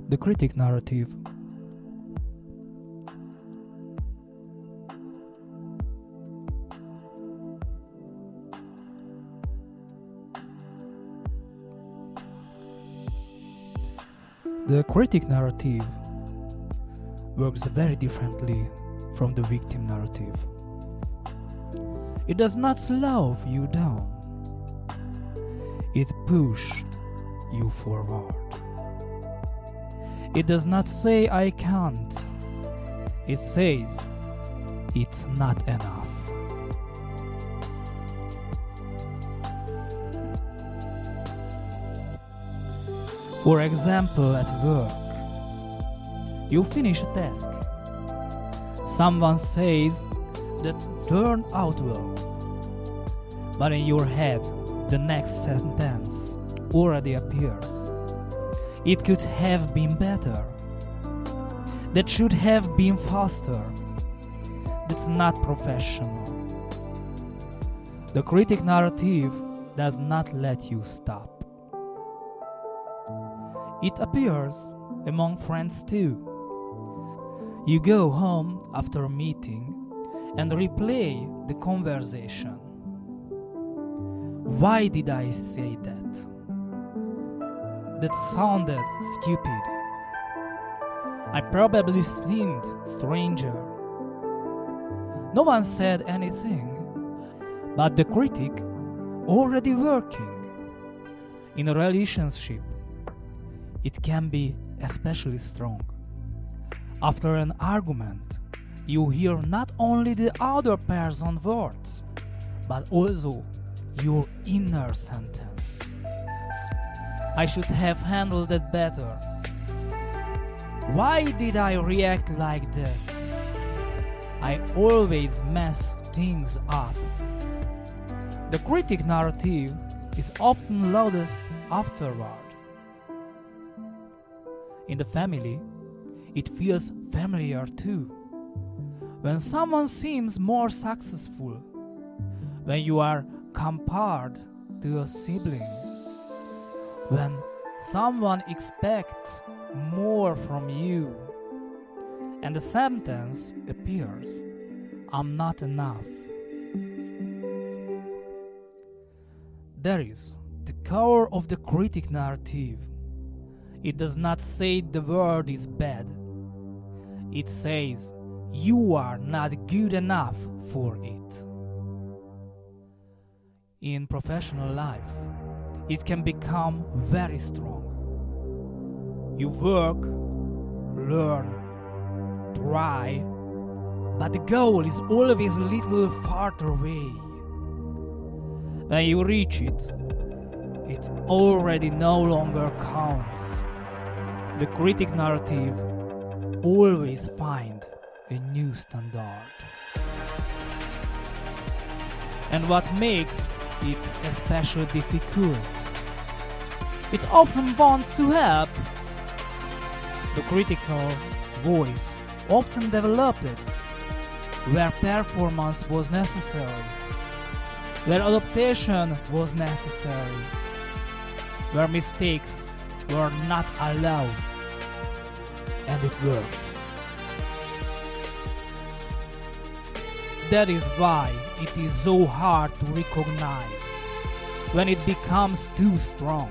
The critic narrative. The critic narrative works very differently from the victim narrative. It does not slow you down. It pushed you forward. It does not say I can't. It says it's not enough. For example, at work, you finish a task. Someone says that turned out well, but in your head, the next sentence already appears. It could have been better. That should have been faster. That's not professional. The critic narrative does not let you stop. It appears among friends too. You go home after a meeting and replay the conversation. Why did I say that? That sounded stupid. I probably seemed stranger. No one said anything, but the critic already working. In a relationship, it can be especially strong. After an argument, you hear not only the other person's words, but also your inner sentence. I should have handled it better. Why did I react like that? I always mess things up. The critic narrative is often loudest afterward. In the family, it feels familiar too. When someone seems more successful, when you are compared to a sibling, when someone expects more from you, and the sentence appears, I'm not enough. There is the core of the critic narrative. It does not say the word is bad. It says you are not good enough for it. In professional life, it can become very strong. You work, learn, try, but the goal is always a little farther away. When you reach it, it already no longer counts. The critic narrative always finds a new standard. And what makes it especially difficult? It often wants to help. The critical voice often developed where performance was necessary, where adaptation was necessary, where mistakes were not allowed, and it worked. That is why it is so hard to recognize when it becomes too strong,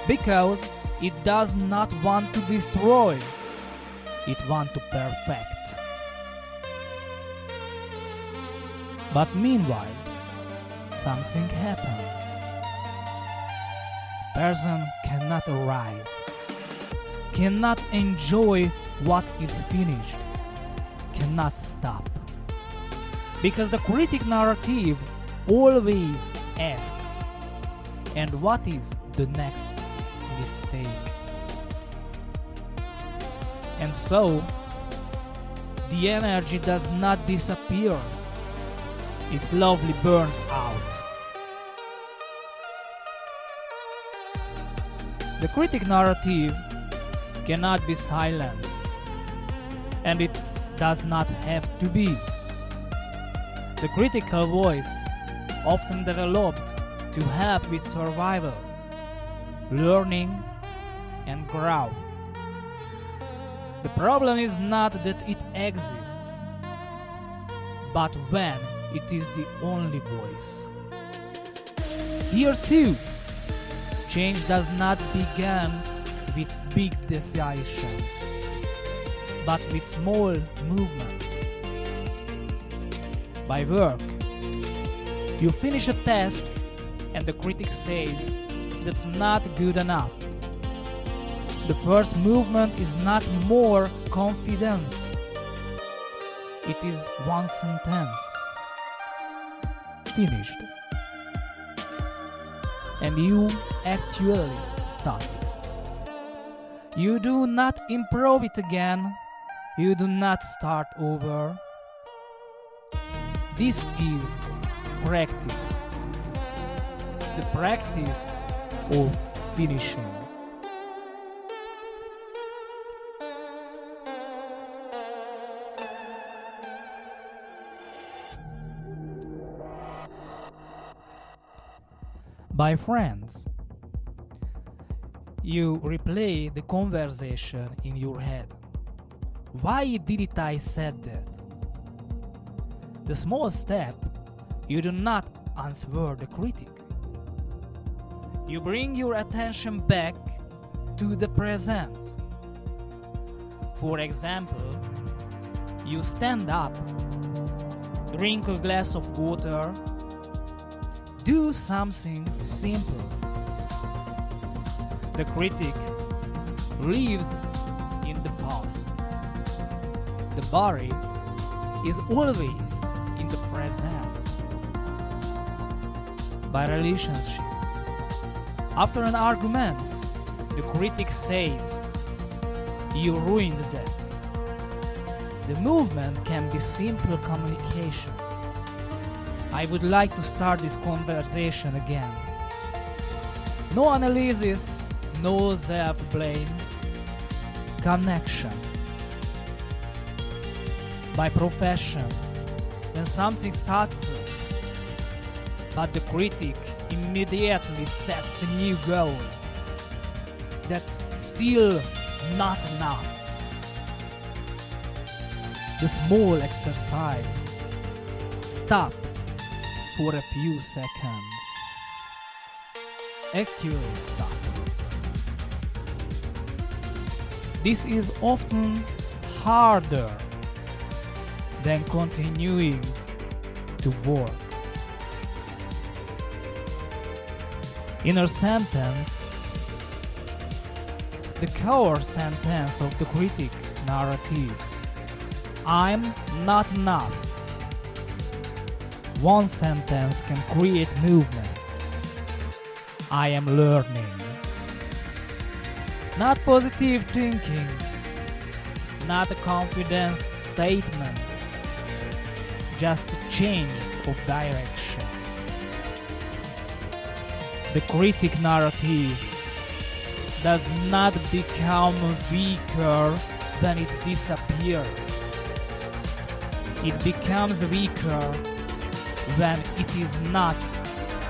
because it does not want to destroy, it wants to perfect. But meanwhile, something happens. Person cannot arrive, cannot enjoy what is finished, cannot stop. Because the critic narrative always asks, and what is the next mistake? And so, the energy does not disappear, it slowly burns out. The critic narrative cannot be silenced, and it does not have to be. The critical voice often developed to help with survival, learning, and growl. The problem is not that it exists, but when it is the only voice. Here too, change does not begin with big decisions, but with small movements. By work, you finish a task and the critic says that's not good enough. The first movement is not more confidence. It is one sentence. Finished. And you actually stop. You do not improve it again. You do not start over. This is practice. The practice of finishing. By friends, you replay the conversation in your head. Why did I said that? The small step, you do not answer the critic. You bring your attention back to the present. For example, you stand up, drink a glass of water, do something simple. The critic lives in the past. The body is always in the present. By relationship, after an argument, the critic says, "You ruined that." The movement can be simple communication. I would like to start this conversation again. No analysis, no self-blame, connection. By profession, when something succeeds, but the critic immediately sets a new goal. That's still not enough. The small exercise. Stop for a few seconds. Actually stop. This is often harder than continuing to work. In a sentence, the core sentence of the critic narrative, "I'm not enough." One sentence can create movement. I am learning. Not positive thinking, not a confidence statement, just a change of direction. The critic narrative does not become weaker when it disappears. It becomes weaker when it is not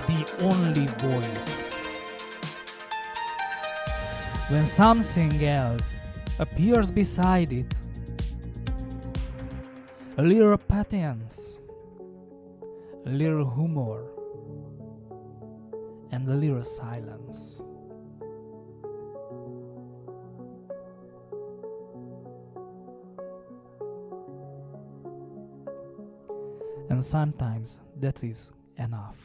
the only voice. When something else appears beside it, a little patience, a little humor, and a little silence. And sometimes that is enough.